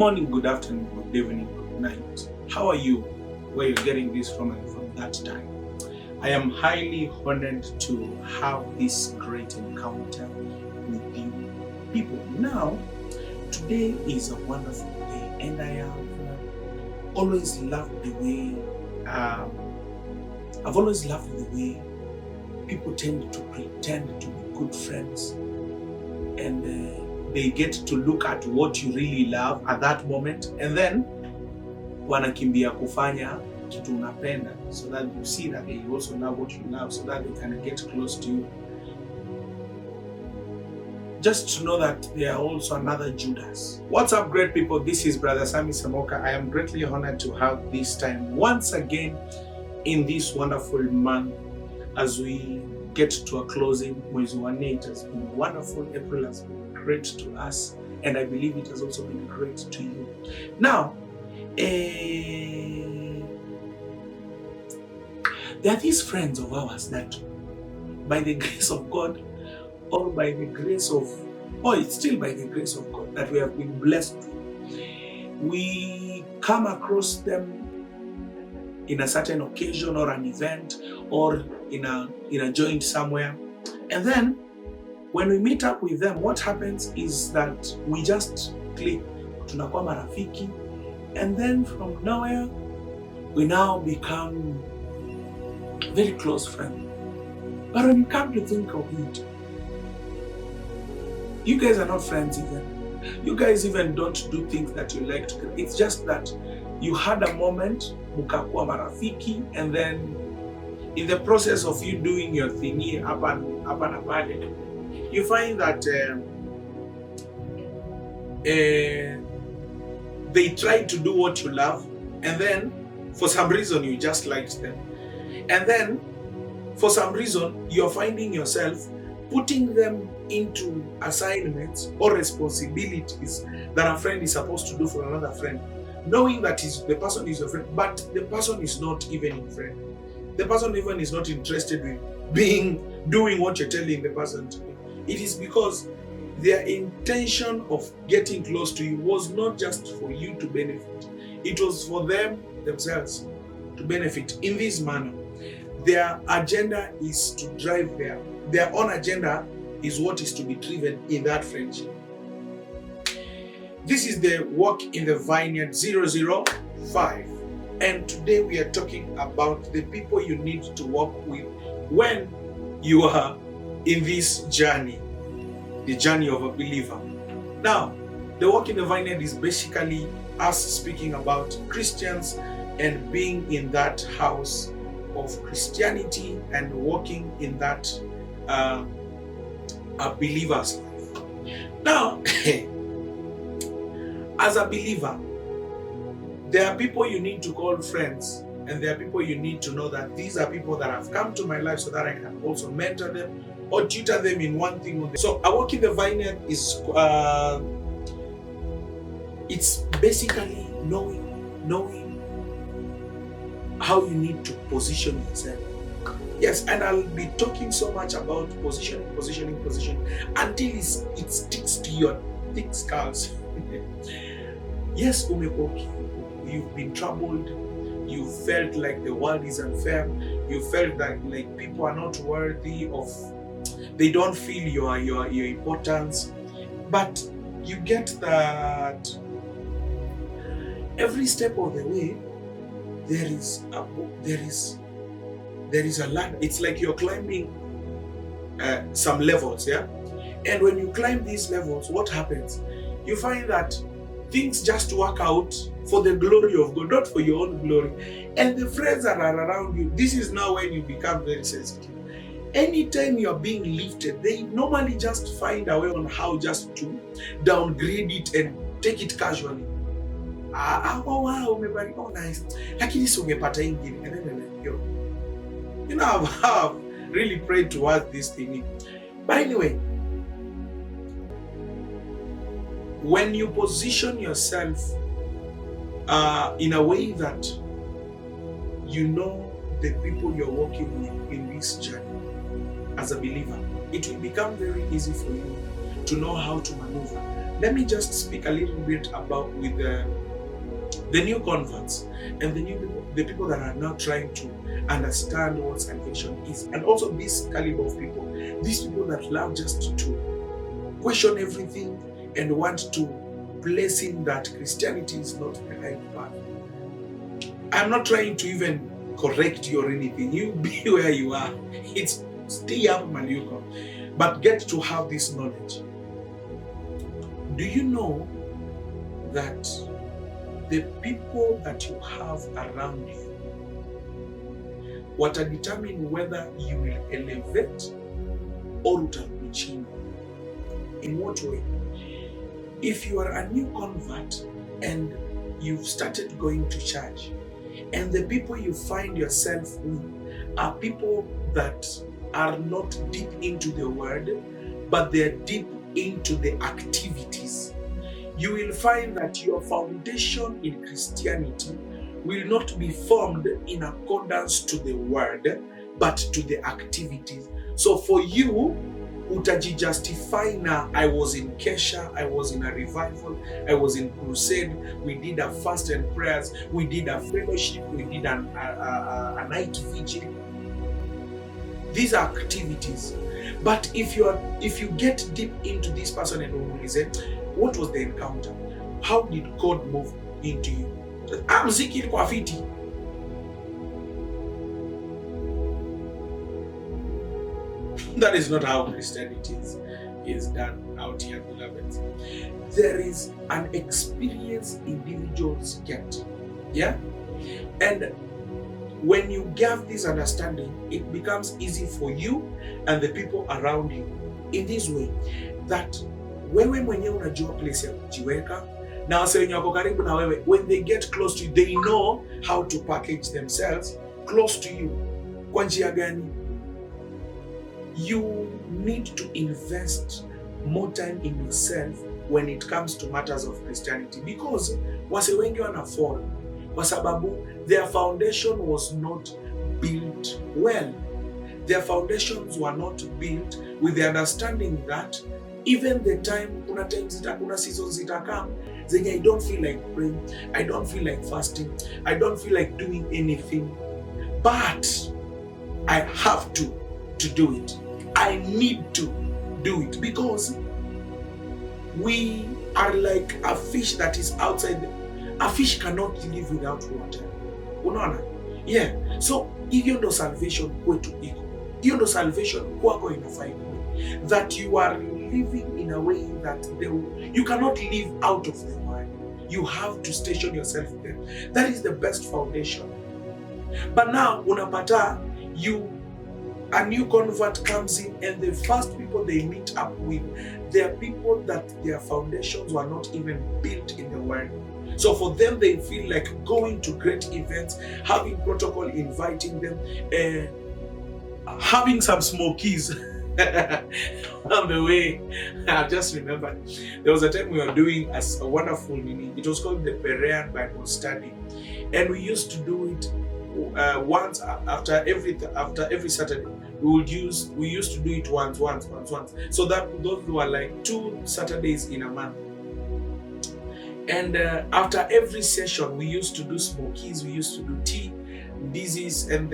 morning, good afternoon, good evening, good night. How are you? Where you're getting this from and from that time. I am highly honored to have this great encounter with you people. Now, today is a wonderful day, and I have always loved the way people tend to pretend to be good friends, and they get to look at what you really love at that moment, and then wanakimbia kufanya kitu unapenda, so that you see that they also love what you love, so that they can get close to you. Just to know that they are also another Judas. What's up, great people? This is Brother Sammy Samoka. I am greatly honored to have this time once again in this wonderful month as we get to a closing. Mwezi wa nne, it has been wonderful. April has been great to us, and I believe it has also been great to you. Now, there are these friends of ours that, by the grace of God, or by the grace of, or it's still by the grace of God that we have been blessed with. We come across them in a certain occasion or an event or in a joint somewhere, and then when we meet up with them, what happens is that we just click, tunakuwa marafiki, and then from nowhere we now become very close friends. But when you come to think of it, you guys are not friends even. You guys even don't do things that you like to do. It's just that you had a moment, mukakuwa marafiki, and then in the process of you doing your thingy up and about it, you find that they try to do what you love, and then for some reason you just liked them. And then for some reason you're finding yourself putting them into assignments or responsibilities that a friend is supposed to do for another friend, knowing that the person is your friend, but the person is not even your friend. The person even is not interested in doing what you're telling the person to do. It is because their intention of getting close to you was not just for you to benefit. It was for them themselves to benefit in this manner. Their agenda is to drive their own agenda is what is to be driven in that friendship. This is the Walk in the Vineyard 005, and today we are talking about the people you need to walk with when you are in this journey, the journey of a believer. Now, the Walk in the Vineyard is basically us speaking about Christians and being in that house of Christianity and walking in that a believer's life. Now, as a believer, there are people you need to call friends, and there are people you need to know that these are people that have come to my life so that I can also mentor them or tutor them in one thing or the other. So a Walk in the Vineyard is it's basically knowing how you need to position yourself. Yes, and I'll be talking so much about positioning until it sticks to your thick skulls. Yes, you've been troubled, you felt like the world is unfair, you felt that like people are not worthy of, they don't feel your importance, but you get that every step of the way there is a ladder. It's like you're climbing some levels, yeah? And when you climb these levels, what happens? You find that things just work out for the glory of God, not for your own glory. And the friends that are around you, this is now when you become very sensitive. Anytime you're being lifted, they normally just find a way on how just to downgrade it and take it casually. Wow, oh nice. Lakini si ungepata ingine. You know, I've really prayed towards this thing. But anyway, when you position yourself in a way that you know the people you're working with in this journey as a believer, it will become very easy for you to know how to maneuver. let me just speak a little bit about with the new converts and the people that are now trying to understand what salvation is, and also this caliber of people, these people that love just to question everything and want to place in that Christianity is not the right path. I'm not trying to even correct you or anything. You be where you are. It's stay up, Maliuko, but get to have this knowledge. Do you know that the people that you have around you what determine whether you will elevate or utarudi chini? In what way? If you are a new convert and you've started going to church, and the people you find yourself with are people that are not deep into the word, but they're deep into the activities, you will find that your foundation in Christianity will not be formed in accordance to the word, but to the activities. So for you, utajijustify na I was in Kesha, I was in a revival, I was in crusade, we did a fast and prayers, we did a fellowship, we did a night vigil. These are activities. But if you get deep into this person and listen, what was the encounter? How did God move into you? Mziki ilikuwa fiti. That is not how Christianity is done out here, beloved. There is an experience individuals get. Yeah? And when you get this understanding, it becomes easy for you and the people around you in this way that wewe mwenyewe unajua place ya kujiweka na wase wenye wako karibu na wewe, when they get close to you, they know how to package themselves close to you. Kwa njia gani? You need to invest more time in yourself when it comes to matters of Christianity, because wase wengi wana fall kwa sababu their foundation was not built well. Their foundations were not built with the understanding that even the time, kuna seasons zitakam zenye I don't feel like praying, I don't feel like fasting, I don't feel like doing anything, but I have to do it. I need to do it because we are like a fish that is outside. A fish cannot live without water. Unaona? Yeah. So hiyo ndo salvation kwetu iko. Hiyo ndo salvation kwako inafaa iwe. That you are living in a way that you cannot live out of the word. You have to station yourself there. That is the best foundation. But now unapata a new convert comes in and the first people they meet up with, they are people that their foundations were not even built in the word. So for them, they feel like going to great events, having protocol, inviting them, having some smokies on the way. I just remember there was a time we were doing a wonderful meeting. It was called the Berean Bible Study, and we used to do it once after every Saturday. We used to do it once. So that those were like 2 Saturdays in a month. And after every session, we used to do smokies, we used to do tea, disease, and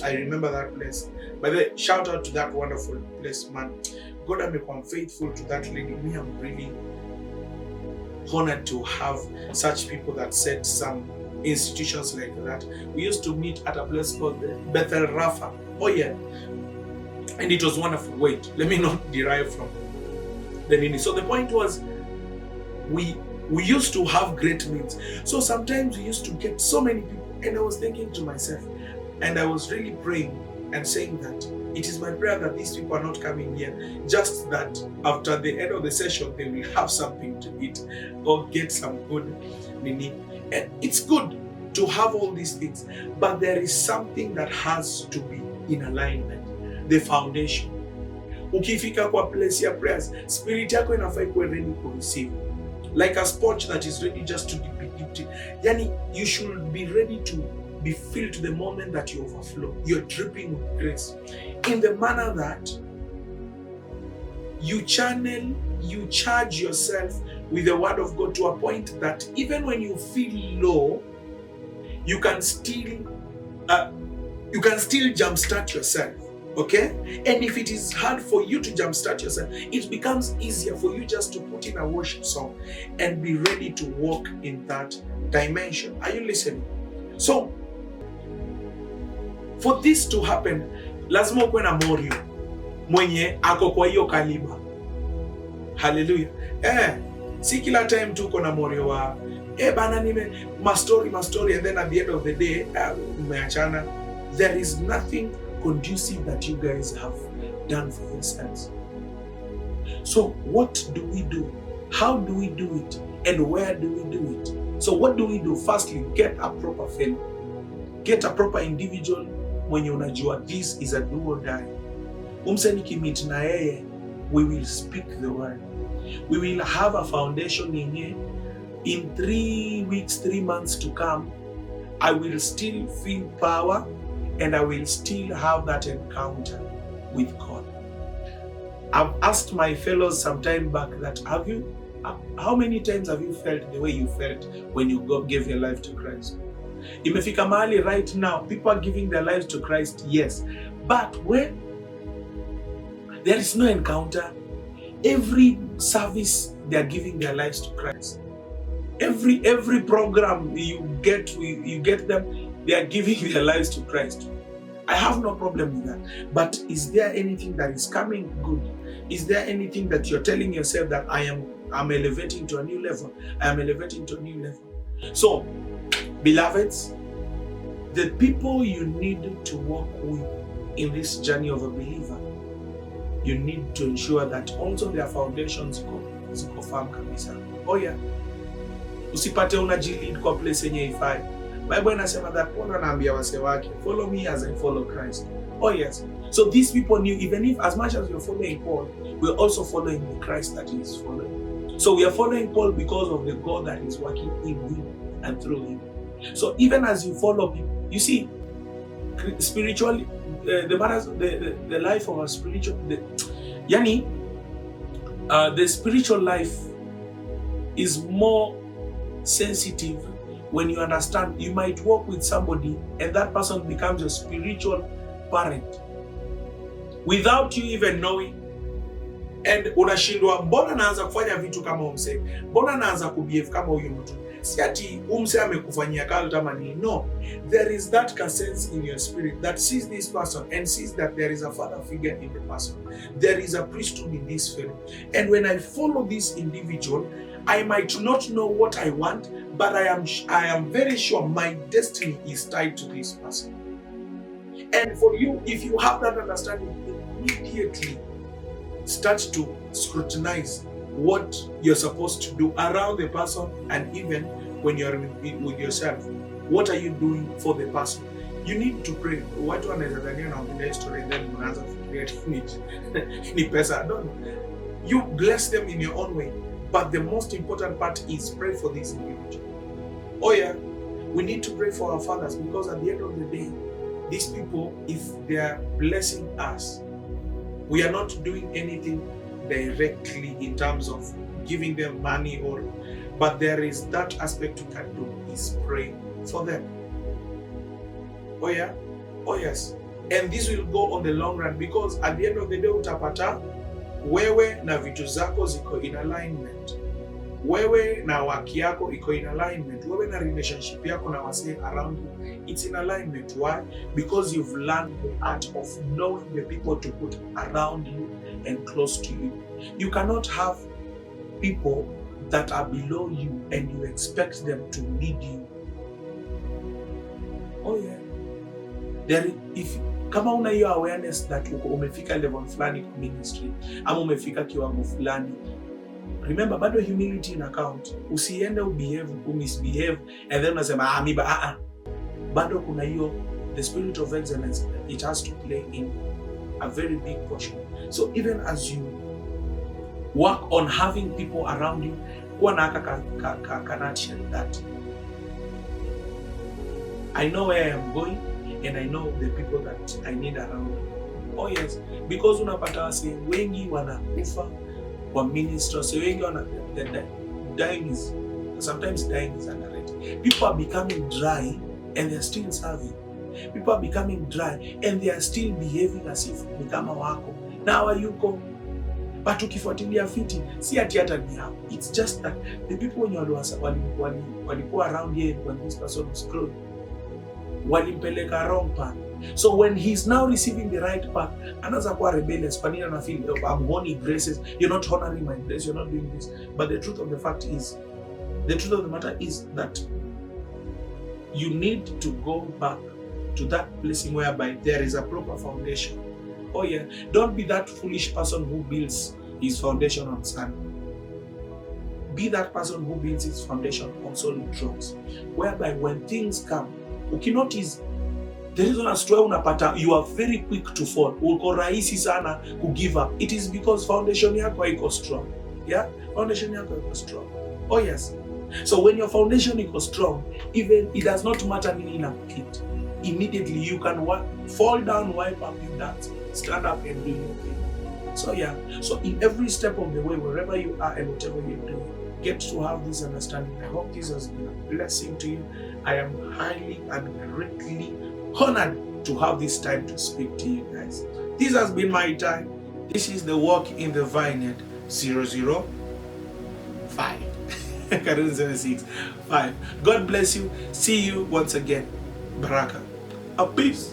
I remember that place. By the way, shout out to that wonderful place, man. God has become faithful to that lady. Me, I'm really honored to have such people that set some institutions like that. We used to meet at a place called Bethel Rapha. Oh yeah. And it was wonderful. Wait, let me not derive from the meaning. So the point was, we used to have great meals. So sometimes we used to get so many people, and I was thinking to myself, and I was really praying and saying that it is my prayer that these people are not coming here just that after the end of the session they will have something to eat or get some good meaning. And it's good to have all these things, but there is something that has to be in alignment, the foundation. Ukifika kwa place ya prayers, spirit yako inafaa ikuwe ready to receive. Like a sponge that is ready just to be dipped in. Yani, you should be ready to be filled to the moment that you overflow. You're dripping with grace. In the manner that you channel you charge yourself with the word of God to a point that even when you feel low, you can still jumpstart yourself. Okay? And if it is hard for you to jumpstart yourself, it becomes easier for you just to put in a worship song and be ready to walk in that dimension. Are you listening? So, for this to happen, lazima ukuwe na morio mwenye ako kwa hiyo kaliba. Hallelujah. Si kila time tuko na morio wa bana nime my story and then at the end of the day umeachana. There is nothing conducive that you guys have done for yourselves. So what do we do? How do we do it? And where do we do it? So what do we do? Firstly, get a proper fellow. Get a proper individual mwenye unajua this is a do or die. Umse nikimit na yeye, we will speak the word. We will have a foundation yenye in 3 weeks, 3 months to come, I will still feel power and I will still have that encounter with God. I've asked my fellows some time back that how many times have you felt the way you felt when you gave your life to Christ? Imefika mahali right now, people are giving their lives to Christ, yes. But when there is no encounter, every service they are giving their lives to Christ. Every program you get them, they are giving their lives to Christ. I have no problem with that. But is there anything that is coming good? Is there anything that you're telling yourself that I'm elevating to a new level? I am elevating to a new level. So, beloveds, the people you need to walk with in this journey of a believer, you need to ensure that also their foundations ziko firm kabisa. Oh yeah. Usipate unajilid kwa place yenye ifai. Bible inasema that Paul anaambia wase wake, follow me as I follow Christ. Oh yes. So these people knew, even if as much as you're following Paul, we're also following the Christ that he is following. So we are following Paul because of the God that is working in him and through him. So even as you follow people, you see, spiritually, the life of a spiritual, the spiritual life is more sensitive when you understand. You might walk with somebody and that person becomes your spiritual parent without you even knowing. And unashindwa, mbona naanza kufanya vitu kama umse, mbona naanza kubehave kama huyu mtu. Si ati umse amekufanyia cult ama nini. No, there is that sense in your spirit that sees this person and sees that there is a father figure in the person. There is a priesthood in this fellow. And when I follow this individual, I might not know what I want, but I am very sure my destiny is tied to this person. And for you, if you have that understanding, immediately start to scrutinize what you're supposed to do around the person, and even when you're with yourself. What are you doing for the person? You need to pray. Watu wanaweza dhania naongelea story and then unaanza kufikiria ni pesa. No. You bless them in your own way. But the most important part is pray for this individual. Oh yeah, we need to pray for our fathers, because at the end of the day, these people, if they are blessing us, we are not doing anything directly in terms of giving them money, but there is that aspect we can do, is pray for them. Oh yeah, oh yes. And this will go on the long run, because at the end of the day utapata wewe na vitu zako ziko in alignment. Wewe na waki yako iko in alignment. Wewe na relationship yako na wase around you, it's in alignment. Why? Because you've learned the art of knowing the people to put around you and close to you. You cannot have people that are below you and you expect them to lead you. Oh yeah. Kama una hiyo awareness that umefika level fulani kwa ministry, ama umefika kiwango fulani, remember, bado humility in account. Usiende misbehave and then unasema bado kuna hiyo, the spirit of excellence, it has to play in a very big portion. So even as you work on having people around you, kuwa na nurture that I know where I am going and I know the people that I need around me. Oh yes, because unapata wase wengi wanakufa kwa ministry. So wengi sometimes dying is underrated. People are becoming dry and they're still serving. People are becoming dry and they are still behaving as if ni kama wako na hawayuko. But ukifuatilia fiti, si ati hata ni hao. It's just that the people wenye walikuwa around here when this person was growing, walimpeleka wrong path. So when he's now receiving the right path, anaanza kuwa rebellious. Kwa nini ana feel I'm honoring graces, you're not honoring my grace, you're not doing this. But the truth of the matter is that you need to go back to that place whereby there is a proper foundation. Oh yeah, don't be that foolish person who builds his foundation on sand. Be that person who builds his foundation on solid rocks, whereby when things come, ukinotice the reason as to why unapata you are very quick to fall, uko rahisi sana ku give up, it is because foundation yako haiko strong. Yeah, foundation yako haiko strong. Oh yes. So when your foundation is strong, even it does not matter nini inakukit, immediately you can fall down, wipe up your dance, stand up and do your thing. So yeah, so in every step of the way, wherever you are and whatever you're doing, get to have this understanding. I hope this has been a blessing to you. I am highly and greatly honored to have this time to speak to you guys. This has been my time. This is the Walk in the Vineyard 005. 065. God bless you. See you once again. Baraka. A peace.